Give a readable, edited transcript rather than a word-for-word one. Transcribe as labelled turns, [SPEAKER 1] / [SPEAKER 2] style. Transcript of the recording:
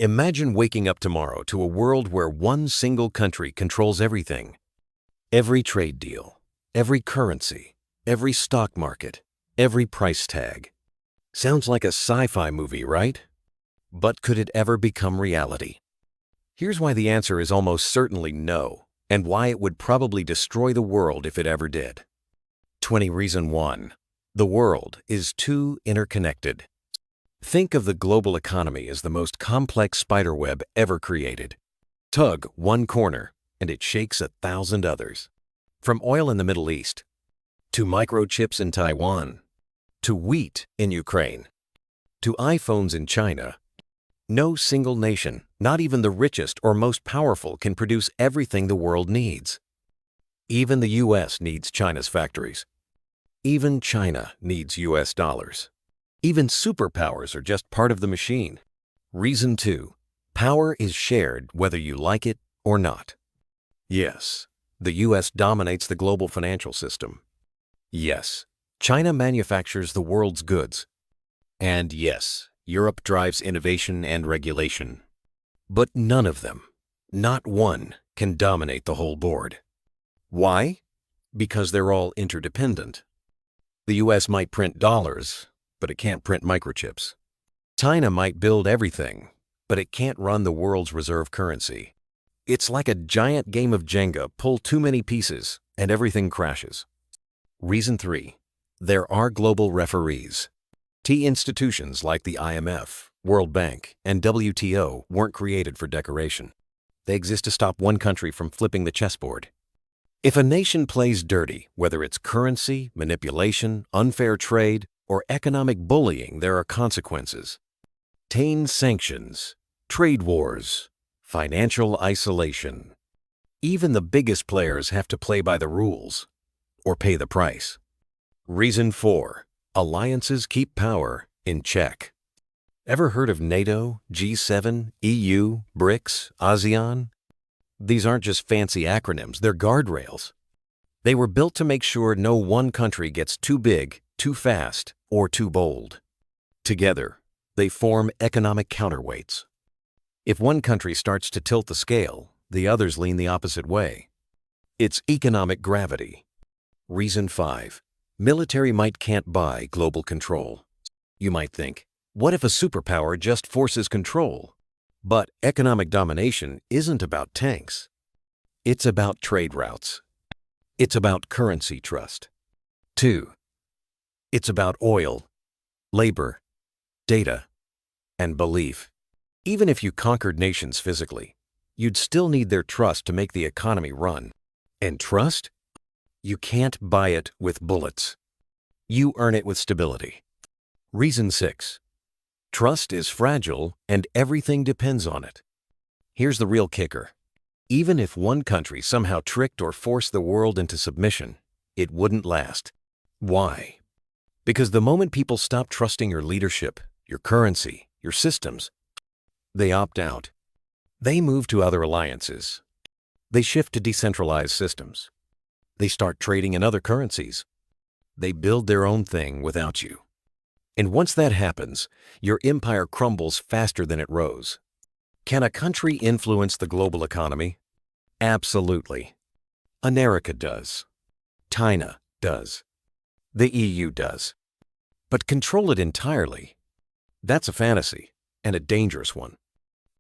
[SPEAKER 1] Imagine waking up tomorrow to a world where one single country controls everything. Every trade deal, every currency, every stock market, every price tag. Sounds like a sci-fi movie, right? But could it ever become reality? Here's why the answer is almost certainly no, and why it would probably destroy the world if it ever did. 20 Reason 1. The world is too interconnected. Think of the global economy as the most complex spiderweb ever created. Tug one corner, and it shakes 1,000 others. From oil in the Middle East, to microchips in Taiwan, to wheat in Ukraine, to iPhones in China. No single nation, not even the richest or most powerful, can produce everything the world needs. Even the US needs China's factories. Even China needs US dollars. Even superpowers are just part of the machine. Reason 2. Power is shared whether you like it or not. Yes, the US dominates the global financial system. Yes, China manufactures the world's goods. And yes, Europe drives innovation and regulation. But none of them, not one, can dominate the whole board. Why? Because they're all interdependent. The US might print dollars, but it can't print microchips. China might build everything, but it can't run the world's reserve currency. It's like a giant game of Jenga. Pull too many pieces, and everything crashes. Reason 3. There are global referees. Institutions like the IMF, World Bank, and WTO weren't created for decoration. They exist to stop one country from flipping the chessboard. If a nation plays dirty, whether it's currency, manipulation, unfair trade, or economic bullying, there are consequences. Sanctions, trade wars, financial isolation. Even the biggest players have to play by the rules, or pay the price. Reason 4. Alliances keep power in check. Ever heard of NATO, G7, EU, BRICS, ASEAN? These aren't just fancy acronyms, they're guardrails. They were built to make sure no one country gets too big, too fast, or too bold. Together, they form economic counterweights. If one country starts to tilt the scale, the others lean the opposite way. It's economic gravity. Reason 5. Military might can't buy global control. You might think, what if a superpower just forces control? But economic domination isn't about tanks. It's about trade routes. It's about currency trust. 2. It's about oil, labor, data, and belief. Even if you conquered nations physically, you'd still need their trust to make the economy run. And trust? You can't buy it with bullets. You earn it with stability. Reason 6. Trust is fragile and everything depends on it. Here's the real kicker. Even if one country somehow tricked or forced the world into submission, it wouldn't last. Why? Because the moment people stop trusting your leadership, your currency, your systems, they opt out. They move to other alliances. They shift to decentralized systems. They start trading in other currencies. They build their own thing without you. And once that happens, your empire crumbles faster than it rose. Can a country influence the global economy? Absolutely. America does. China does. The EU does. But control it entirely? That's a fantasy, and a dangerous one.